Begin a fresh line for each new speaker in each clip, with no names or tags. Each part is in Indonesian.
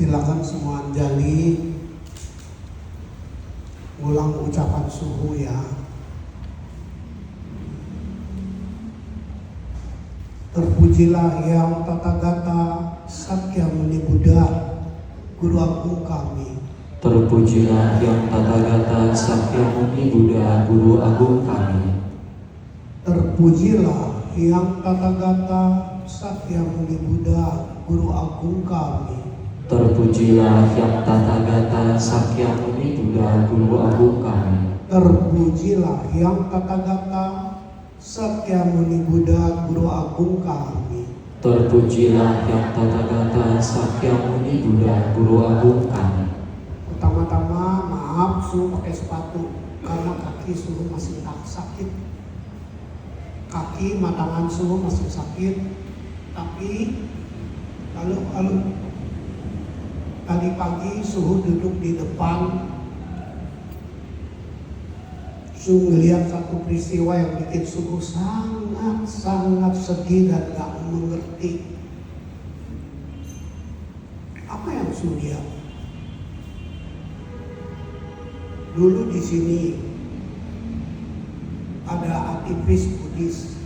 Silakan semua anjali ulang ucapan suhu ya. Terpujilah yang Tathagata Sakyamuni Buddha, Guru Agung kami.
Terpujilah yang Tathagata Sakyamuni Buddha, Guru Agung kami.
Terpujilah yang Tathagata Sakyamuni Buddha, Guru Agung kami.
Terpujilah yang Tathagata Sakyamuni Buddha, Guru Agung kami.
Terpujilah yang Tathagata Sakyamuni Buddha, Guru Agung kami.
Terpujilah yang Tathagata Sakyamuni Buddha, Guru Agung kami.
Pertama-tama maaf suruh pakai sepatu karena kaki suruh masih tak sakit. Kaki matangan suruh masih sakit. Tapi kalau tadi pagi suhu duduk di depan, suhu melihat satu peristiwa yang bikin suhu sangat sedih dan gak mengerti apa yang suhu lihat. Dulu di sini ada aktivis Buddhis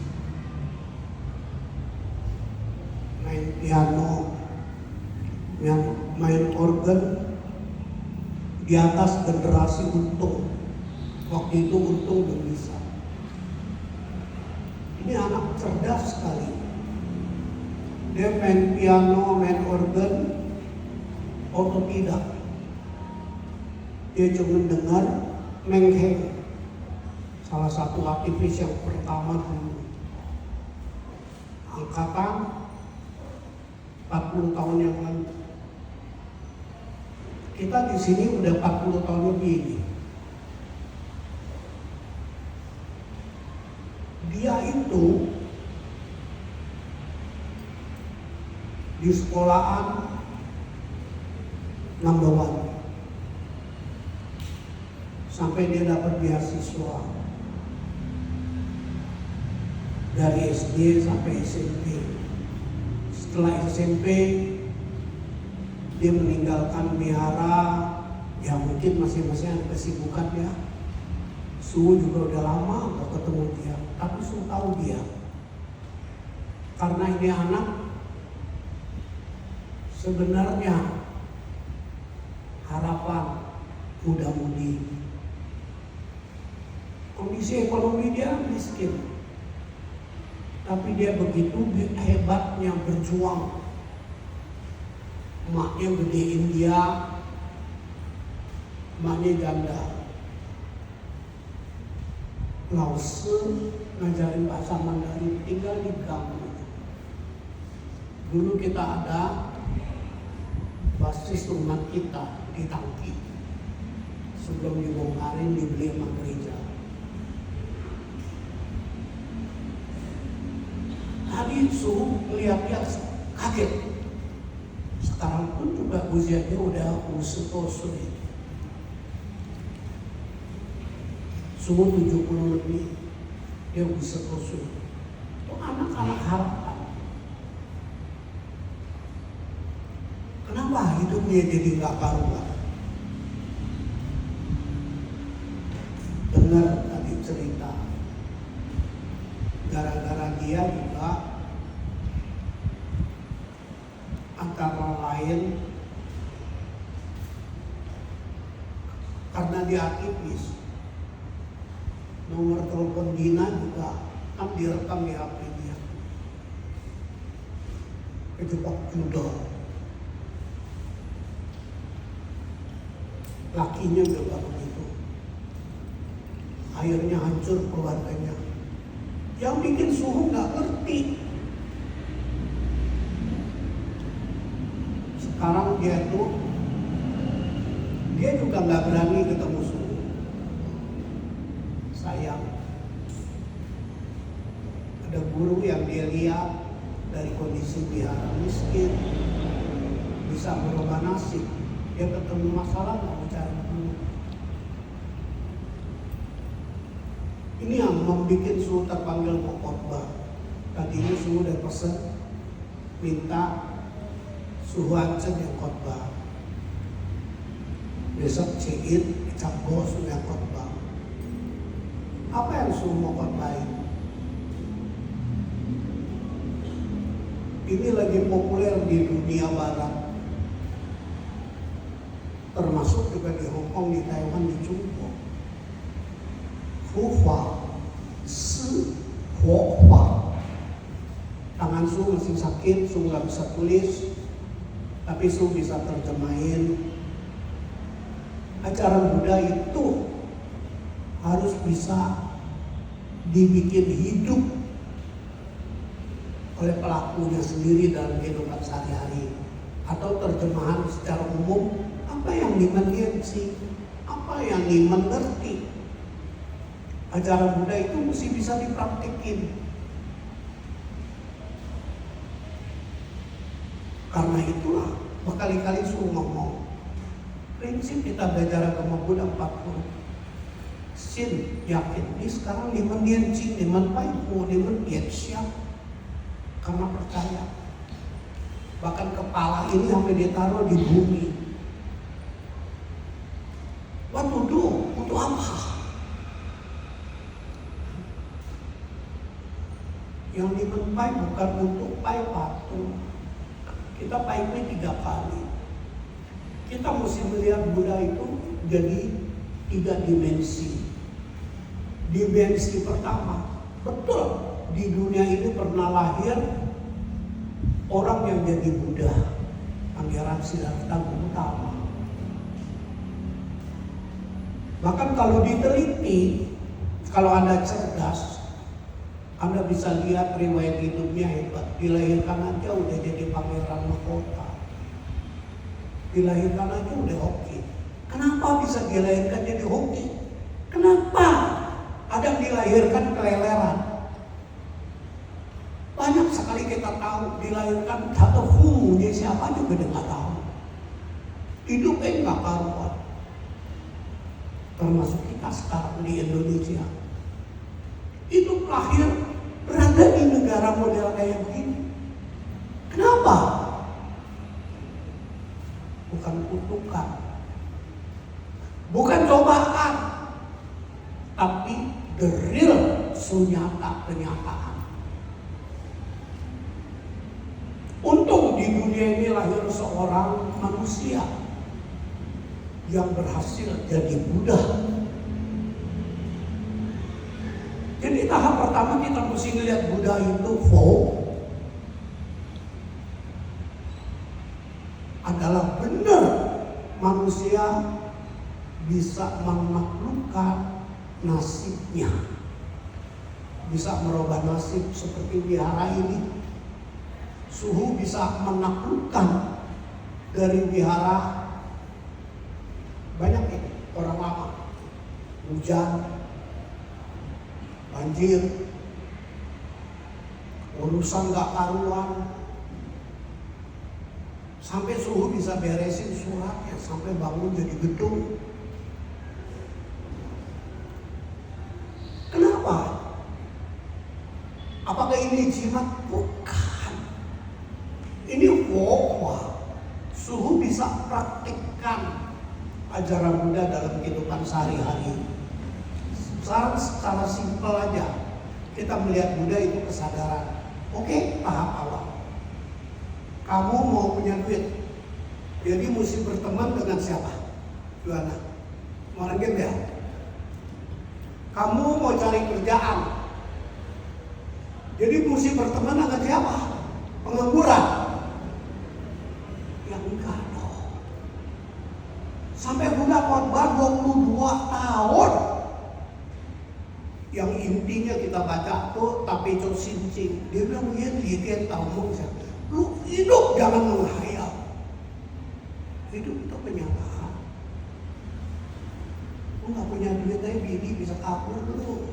main piano, main organ di atas generasi Untung. Waktu itu Untung belum bisa. Ini anak cerdas sekali. Dia main piano, main organ, otodidak. Dia cuma dengar Meng Heng, salah satu aktivis yang pertama dulu. Angkatan 40 tahun yang lalu. Kita di sini udah 40 tahun lebih ini. Dia itu di sekolahan number one. Sampai dia dapat beasiswa dari SD sampai SMP. Setelah SMP dia meninggalkan wihara, ya mungkin masing-masing ada kesibukan ya. Suhu juga udah lama gak ketemu dia, tapi Suhu tahu dia. Karena ini anak sebenarnya harapan muda-mudi. Kondisi ekonomi dia miskin, tapi dia begitu hebatnya berjuang. Emaknya gedein dia, emaknya janda. Lause ngajarin bahasa Mandarin, tinggal di gang. Dulu kita ada basis rumah kita di Tangki. Sebelum dibongkarin dibeli sama gereja. Tadi Suhu melihat dia kaget. Sekarang pun juga usianya udah usutosu. Suhu 70 lebih, dia usutosu. Itu anak-anak harapan. Kenapa hidupnya jadi gak karuan? Dengar tadi cerita. Gara-gara dia juga antara lain karena dia aktivis, nomor telepon Dina juga kan direkam di HP dia. Kejebak judo. Lakinya juga begitu. Akhirnya hancur keluarganya. Yang bikin Suhu gak ngerti. Sekarang dia juga gak berani ketemu Suhu. Sayang. Ada guru yang dia lihat dari kondisi wihara miskin, bisa merubah nasib. Dia ketemu masalah gak bicara dulu. Ini yang membuat Suhu terpanggil mau khotbah. Tadinya Suhu udah pesen minta Suhu Ancen yang khotbah. Besok Cid, Cap Bos punya khotbah. Apa yang suruh mau khotbahin? Ini lagi populer di dunia barat, termasuk juga di Hong Kong, di Taiwan, di China. Hufa, si, hufa. Tangan Su masih sakit, Su nggak bisa tulis, tapi Su bisa terjemahin. Ajaran Buddha itu harus bisa dibikin hidup oleh pelakunya sendiri dalam kehidupan sehari-hari. Atau terjemahan secara umum, apa yang dimengerti, apa yang dimengerti. Ajaran Buddha itu mesti bisa dipraktikin. Karena itulah berkali-kali suruh ngomong. Prinsip kita belajar agama Buddha 40. Sin, yakin. Ini sekarang liman dian cing, liman paipu, liman dian siap. Karena percaya. Bahkan kepala ini sampai ditaruh di bumi. What to do? Untuk apa? Yang dimenpai bukan untuk pai patung. Kita painya 3 kali. Kita mesti melihat Buddha itu jadi 3 dimensi. Dimensi pertama, betul di dunia ini pernah lahir orang yang jadi Buddha, Pangeran Siddhartha Gautama. Bahkan kalau diteliti, kalau Anda cerdas, Anda bisa lihat riwayat hidupnya hebat. Dilahirkan aja udah jadi pangeran mahkota. Dilahirkan aja udah hoki. Kenapa bisa dilahirkan jadi hoki? Kenapa? Ada yang dilahirkan keleleran. Banyak sekali kita tahu dilahirkan satu fumunya siapa juga dia nggak tahu. Hidupnya nggak karuan. Termasuk kita sekarang di Indonesia. Itu lahir berada di negara model kayak begini. Kenapa? Bukan kutukan, bukan cobaan, tapi the real sunyata kenyataan. Untung di dunia ini lahir seorang manusia yang berhasil jadi Buddha. Jadi tahap pertama kita mesti ngelihat Buddha itu adalah benar manusia bisa menaklukkan nasibnya, bisa merubah nasib seperti wihara ini. Suhu bisa menaklukkan dari wihara banyak ini orang lama, hujan, banjir, urusan gak karuan, sampai Suhu bisa beresin suratnya, sampai bangun jadi gedung. Kenapa? Apakah ini jimat? Bukan. Ini wokwa. Suhu bisa praktikkan ajaran Buddha dalam kehidupan sehari-hari. Secara simpel aja, kita melihat Buddha itu kesadaran. Oke, tahap awal. Kamu mau punya duit, jadi mesti berteman dengan siapa? Juana, orang gembel. Kamu mau cari kerjaan, jadi mesti berteman dengan siapa? Pengangguran. Ya enggak dong. Sampai Buddha khotbah 22 tahun. Yang intinya kita baca tuh tapi itu sincing. Dia bilang dia tahu siapa. Lu hidup jangan menghayal. Hidup itu kenyataan. Lu gak punya duit aja bini bisa kabur lu.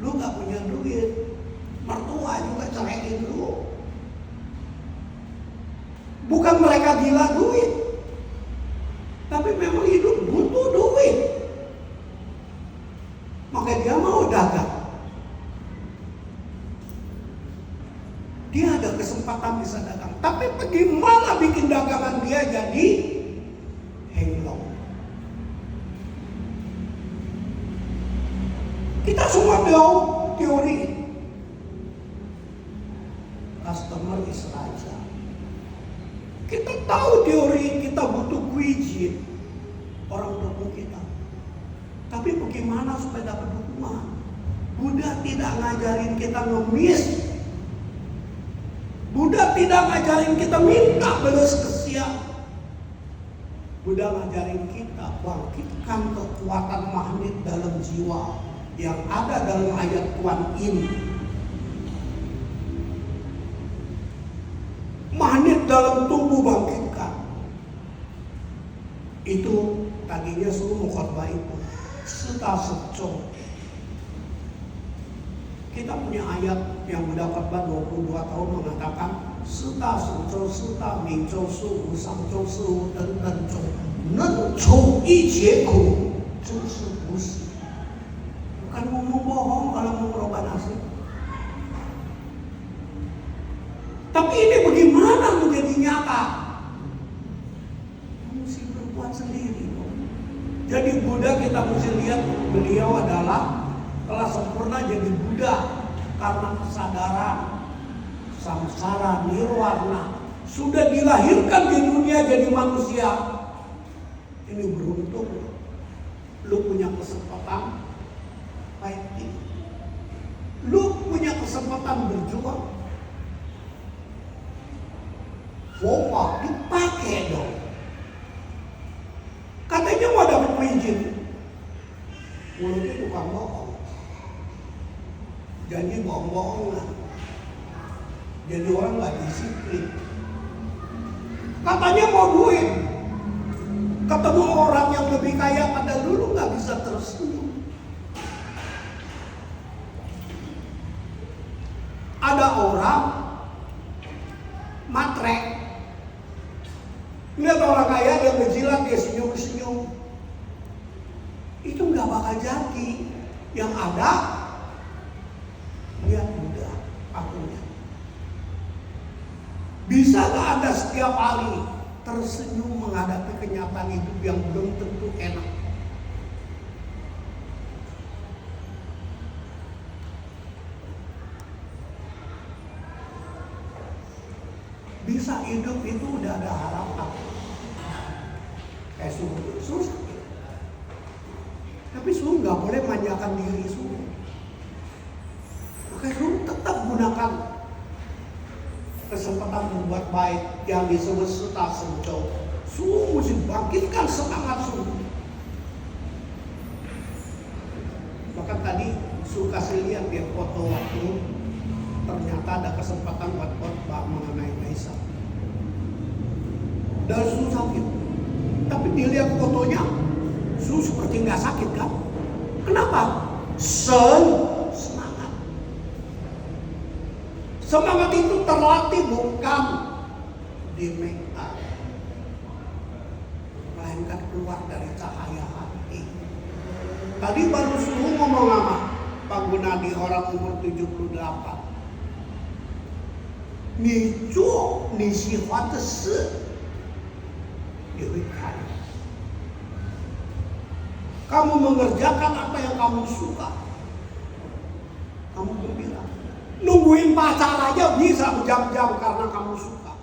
Lu gak punya duit, mertua juga ceraiin lu. Bukan mereka gila duit, tapi memang hidup butuh duit. Makanya dia mau dagang. Dia ada kesempatan bisa dagang. Tapi bagaimana bikin dagangan dia jadi henglong? saja. Kita tahu teori kita butuh kuiji orang dukung kita. Tapi bagaimana supaya dapat dukungan? Buddha tidak ngajarin kita ngemis. Buddha tidak ngajarin kita minta belas kesian. Buddha ngajarin kita bangkitkan kekuatan magnet dalam jiwa yang ada dalam ayat Tuhan ini. Magnet dalam tubuh bangkitkan. Itu tadinya suruh khotbah itu. Suta secong. Kita punya ayat yang Buddha khotbah 22 tahun mengatakan Suta secong, suta mingzhou su, sangzhou su, dan zhou, nen chou yi jie ku, zhenshi busi. Bukan ngomong bohong kalau mau merubah nasib. Tapi ini bagaimana menjadi nyata? Mesti berbuat sendiri. Jadi Buddha kita mesti lihat beliau adalah telah sempurna jadi Buddha karena kesadaran samsara nirwana sudah dilahirkan di dunia jadi manusia. Ini beruntung. Lu punya kesempatan fighting. Lu punya kesempatan berjuang. Wah, dipakai dong. Katanya mau dapat izin. Mulutnya tukang bohong. Janji bohong-bohongan. Jadi orang gak disiplin. Katanya mau duit. Ketemu orang yang lebih kaya pada dulu gak bisa tersenyum. Ada orang matre. Lihat orang kaya dia ngejilat, dia senyum-senyum. Itu gak bakal jadi. Yang ada lihat Buddha akunya. Bisa gak Anda setiap hari tersenyum menghadapi kenyataan hidup yang belum tentu enak? Bisa hidup itu udah ada harapan. Kayak susah. Tapi suruh gak boleh manjakan diri suruh. Makanya suruh tetap gunakan kesempatan berbuat baik yang disebut suta sencau. Suruh mesti bangkitkan semangat suruh. Bahkan tadi suruh kasih lihat dia foto waktu ternyata ada kesempatan buat khotbah mengenai Maisa. Dan suruh sakit. Tapi dilihat fotonya, suruh seperti nggak sakit kan? Kenapa? Semangat. Semangat itu terlatih bukan di make up, melainkan keluar dari cahaya hati. Tadi baru suruh ngomong sama Pak Gunadi orang umur 78. Nicu ni xihua de shi, ni hui kan. Kamu mengerjakan apa yang kamu suka, kamu gembira. Nungguin pacar aja bisa berjam-jam karena kamu suka.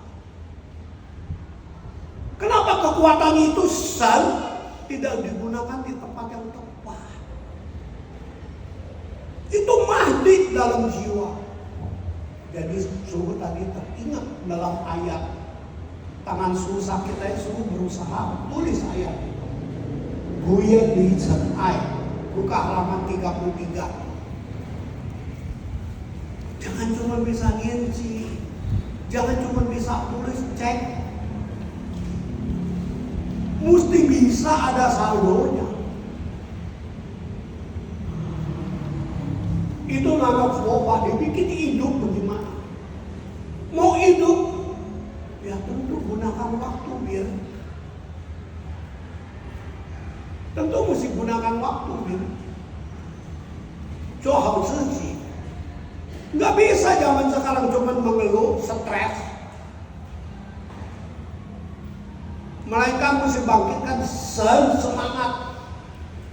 Kenapa kekuatan itu tidak digunakan di tempat yang tepat? Itu magnet dalam jiwa. Jadi suruh tadi teringat dalam ayat tangan suruh sakit aja suruh berusaha tulis ayat itu. Guyen Li Chen Ai, buka halaman 33. Jangan cuma bisa nginci, jangan cuma bisa tulis cek, mesti bisa ada saldonya. Itu nganggap wah dibikin hidup bagaimana? Mau hidup, ya tentu gunakan waktu biar. Tentu mesti gunakan waktu biar. Coba sih. Nggak bisa zaman sekarang cuma mengeluh, stres. Melainkan mesti bangkitkan semangat.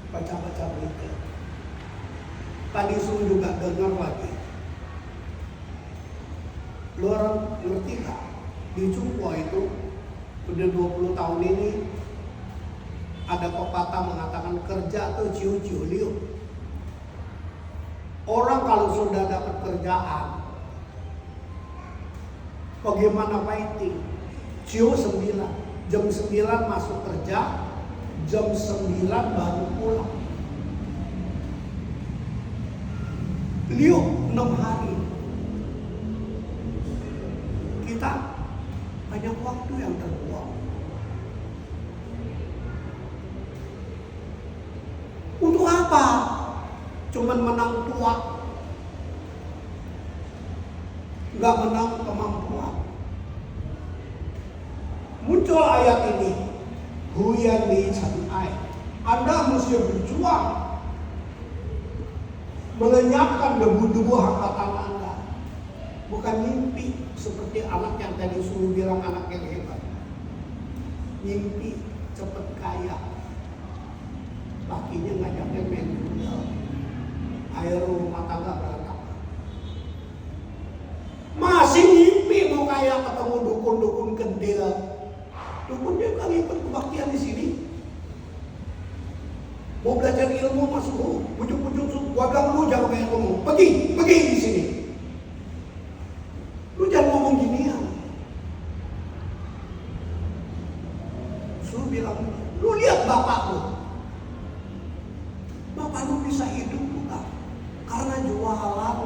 Baca-baca berita. Tadi suruh juga dengar lagi. Lu orang ngerti gak? Di Jumbo itu udah 20 tahun ini ada pepatah mengatakan kerja tuh ciu-ciu liu. Orang kalau sudah dapat kerjaan, bagaimana fighting? Ciu 9, jam 9 masuk kerja, jam 9 baru pulang. Liu 6 hari. Kita banyak waktu yang terbuang. Untuk apa? Cuman menang tua, nggak menang kemampuan. Muncul ayat ini, Huyan Li Chan Ai. Anda mesti berjuang melenyapkan debu-debu hambatan Anda. Bukan mimpi seperti anak yang tadi suruh bilang anak yang hebat. Mimpi cepet kaya, lakinya ngajaknya main bola, air rumah tangga berantakan. Masih mimpi mau kaya, ketemu dukun-dukun kendil. Dukunnya kan ikut kebaktian di sini. Mau belajar ilmu masuk, bujuk-bujuk, gua lu jangan kayak ngomong. Pergi di sini. Lu jangan ngomong ginian. Suruh bilang, lu lihat bapak lu. Bapak lu bisa hidup bukan? Karena jualan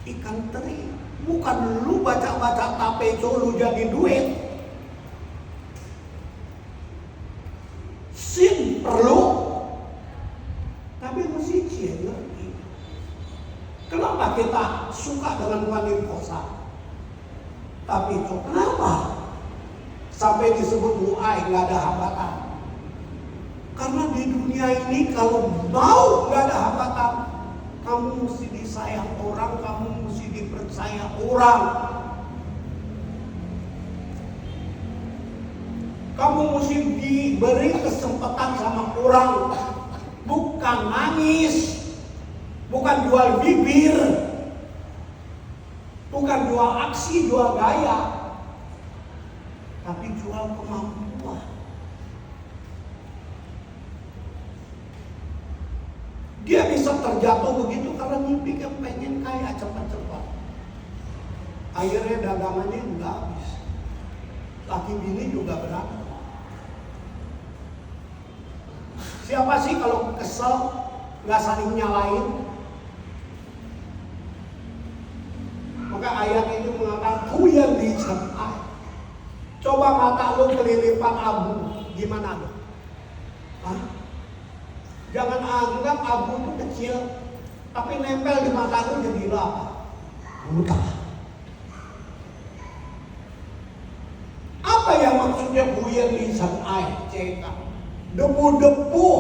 ikan teri. Bukan lu baca-baca tapeco lu jadi duit. Sin perlu, tapi mesti cien ngerti. Kenapa kita suka dengan wanita? Tapi itu kenapa sampai disebut mu'ai nggak ada hambatan? Karena di dunia ini kalau mau nggak ada hambatan, kamu mesti disayang orang, kamu mesti dipercaya orang. Kamu mesti diberi kesempatan sama orang, bukan nangis, bukan jual bibir, bukan jual aksi, jual gaya, tapi jual kemampuan. Dia bisa terjatuh begitu karena mimpi kan pengen kaya cepat-cepat. Akhirnya dagangannya nggak habis. Laki bini juga berantem. Siapa sih kalau kesel nggak saling nyalain? Maka ayat itu mengatakan Huyan Li Chan Ai. Coba mata lu kelilipan abu, gimana lu? Hah? Jangan anggap abu itu kecil, tapi nempel di mata lu jadi apa? Buta. Apa yang maksudnya Huyan Li Chan Ai? Cekak. Debu-debu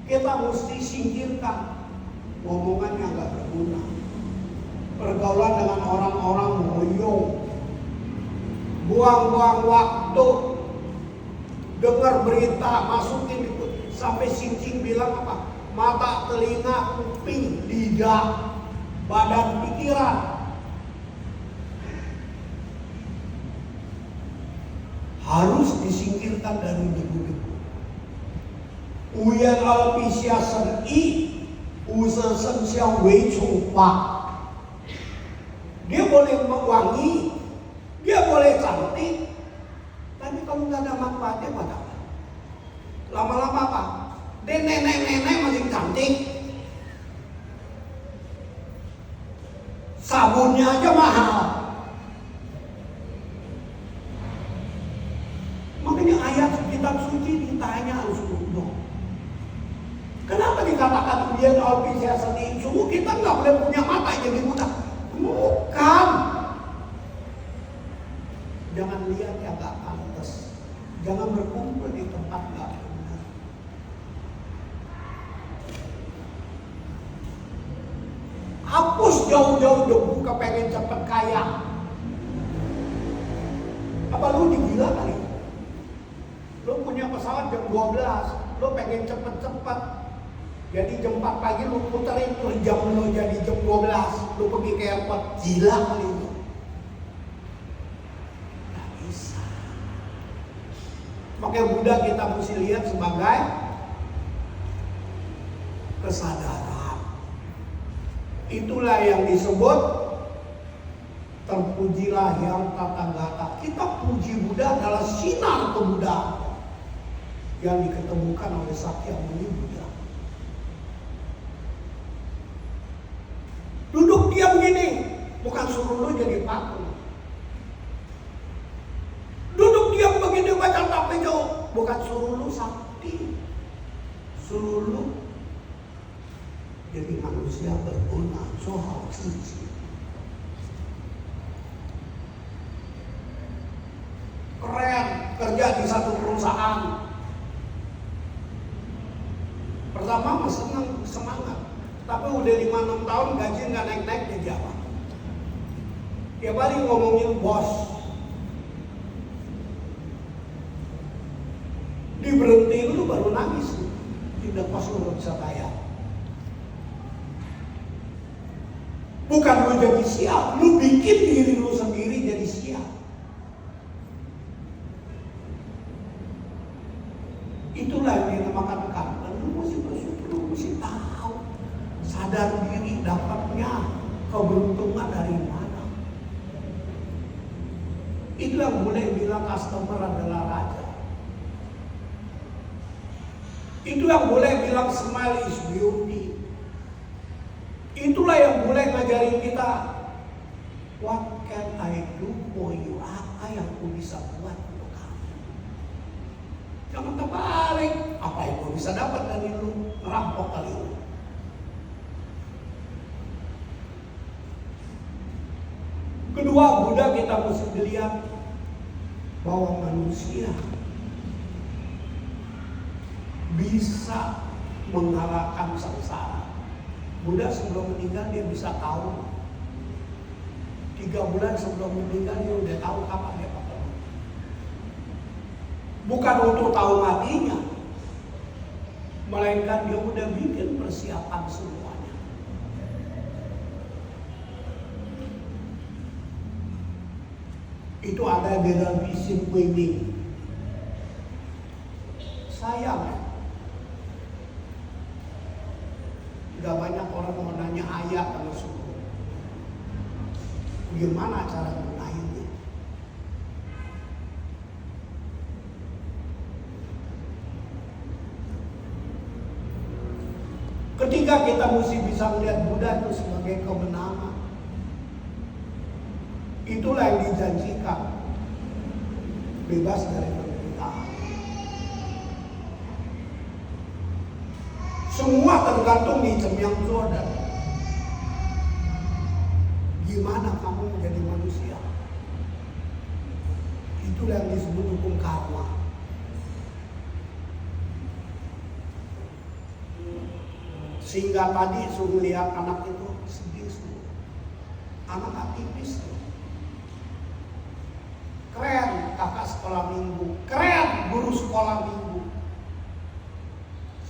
kita mesti singkirkan. Ngomongan yang gak berguna, pergaulan dengan orang-orang moyong, buang-buang waktu, dengar berita, masukin ikut. Sampai Sing bilang apa? Mata, telinga, kuping, lidah, badan, pikiran harus disingkirkan dari debu-debu. Uyan alpisia sen i, usen sen xiao wei chung pa. Dia boleh wangi, dia boleh cantik, tapi kalau nggak ada manfaatnya pada apa? Lama-lama apa? Dia nenek-nenek masih cantik, sabunnya aja mahal. Makanya ayat kitab suci ditanya Rasulullah, kenapa dikatakan Uyan alpisia sen i? Sungguh kita nggak boleh punya mata jadi buta. Bukan. Jangan lihat yang gak pantas. Jangan berkumpul di tempat gak benar. Hapus jauh-jauh debu kepengen cepet kaya. Apa lu digila kali? Lu punya pesawat jam 12, lu pengen cepet-cepet. Jadi jam 4 pagi lu puterin tuh jam lu jadi jam 12. lu pergi ke airport, gila kali lu. Nggak bisa. Makanya Buddha kita mesti lihat sebagai kesadaran. Itulah yang disebut terpujilah yang Tathagata. Kita puji Buddha adalah sinar kebuddhaan yang diketemukan oleh Sakyamuni Buddha. Duduk diam gini, bukan suruh lu jadi patung. Duduk diam begini baca tapejo, bukan suruh lu sakti. Suruh lu jadi manusia berguna, soal cici. Keren, kerja di satu perusahaan. Pertama masih semangat, tapi udah 5-6 tahun gaji nggak naik-naik, jadi apa? Tiap hari ngomongin bos. Diberhentiin lu baru nangis, tidak kos lu bisa bayar. Bukan lu jadi siap, lu bikin diri lu sendiri jadi siap. Itulah yang dinamakan karma. Lu mesti bersyukur, lu mesti tahu, sadar diri dapatnya keberuntungan dari mana. Itu yang boleh bilang customer adalah raja. Itu yang boleh bilang smile is beauty. Itulah yang boleh ngajarin kita, what can I do for you? Apa yang aku bisa buat untuk kamu? Jangan terbalik. Apa yang aku bisa dapat dari lu? Merampok kali lu. Kedua, Buddha kita mesti lihat bahwa manusia bisa mengalahkan sengsara. Buddha sebelum meninggal dia bisa tahu. 3 bulan sebelum meninggal dia udah tahu kapan dia bakal mati. Bukan untuk tahu matinya, melainkan dia udah bikin persiapan semuanya. Itu ada di dalam vision wedding. Sayang, gak banyak orang mau nanya ayat kalau suruh. Gimana cara gunainnya? Ketika kita mesti bisa melihat Buddha itu sebagai kemenangan, itulah yang dijanjikan, bebas dari penderitaan. Semua tergantung di Cemyang Jordan. Gimana kamu menjadi manusia? Itulah yang disebut hukum karma. Sehingga tadi suruh lihat anak itu sedih semua. Anak aktivis tuh. Keren kakak sekolah minggu, keren guru sekolah minggu.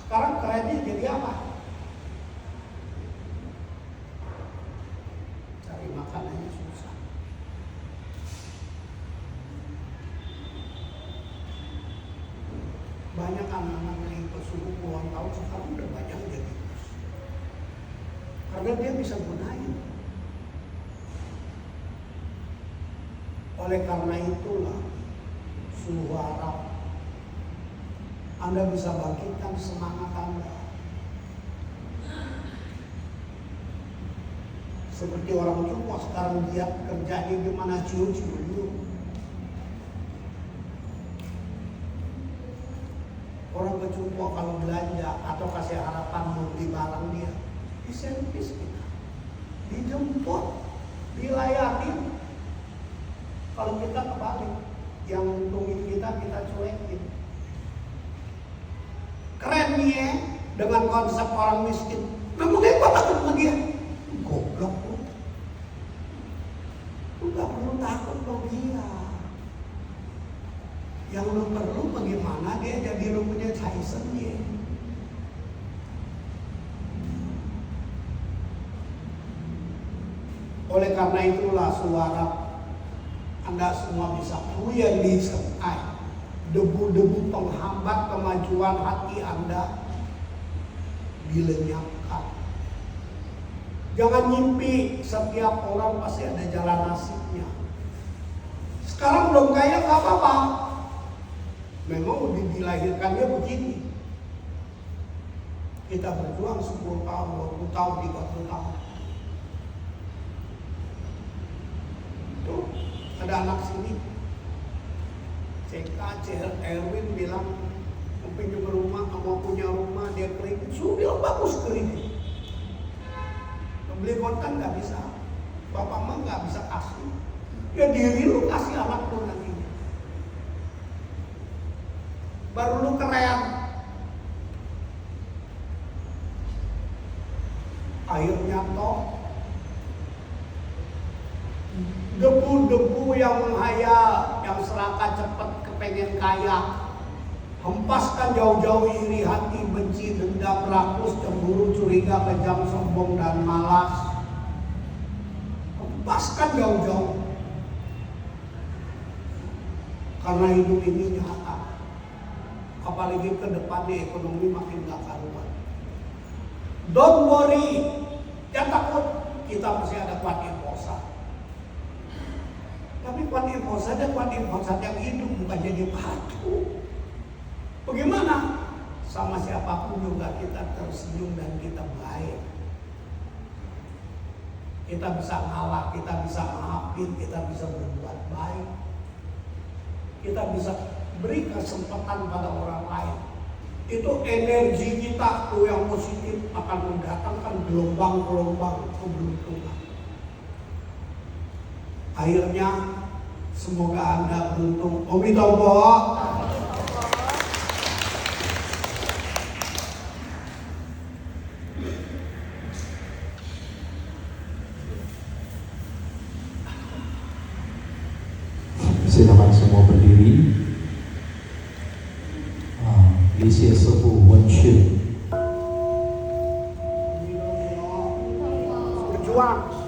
Sekarang kerennya jadi apa? Cari makanannya susah. Banyak anak-anak yang pesuruh puluhan tahun sekarang udah banyak jadi bos. Karena dia bisa gunain. Oleh karena itulah suhu Arab, Anda bisa bangkitkan semangat Anda. Seperti orang Jepang sekarang dia kerjanya gimana ciu-ciu. Orang ke Jepang kalau belanja atau kasih harapan mau beli barang dia, di servis kita, dijemput, dilayani. Kalau kita kebalik, yang untungin kita cuekin. Keren nih ya, dengan konsep orang miskin. Memangnya gua takut sama dia? Goblok lu. Lu gak perlu takut sama dia. Yang lu perlu bagaimana dia jadi lu punya Tyson dia. Oleh karena itulah suara Anda semua bisa clear disertai debu-debu penghambat kemajuan hati Anda dilenyapkan. Jangan mimpi setiap orang pasti ada jalan nasibnya. Sekarang belum kaya gak apa-apa. Memang udah dilahirkannya begini. Kita berjuang 10 tahun, 20 tahun, 30 tahun. Tuh, ada anak sini. CK, Erwin bilang mau pinjam rumah, mau punya rumah, dia kredit. Sudah bagus kredit. Beli kontan nggak bisa, bapak mah nggak bisa kasih. Ya diri lu kasih anak lu nantinya. Baru lu keren. Akhirnya toh debu-debu yang menghayal, yang serakah cepat kepengen kaya, hempaskan jauh-jauh iri hati, benci, dendam, rakus, cemburu, curiga, kejam, sombong, dan malas. Hempaskan jauh-jauh. Karena hidup ini nyata. Apalagi ke depannya ekonomi makin gak karuan. Don't worry. Jangan takut. Kita masih ada Kuan Yin Posat. Tapi Kuan Yin Posat dan Kuan Yin Posat yang hidup bukan jadi patung. Bagaimana? Sama siapapun juga kita tersenyum dan kita baik. Kita bisa ngalah, kita bisa maafin, kita bisa berbuat baik. Kita bisa beri kesempatan pada orang lain. Itu energi kita tuh yang positif akan mendatangkan gelombang-gelombang keberuntungan. Akhirnya semoga Anda beruntung. Omitobo.
Silakan semua berdiri. Lisia Sebu Wenxun.
Berjuang.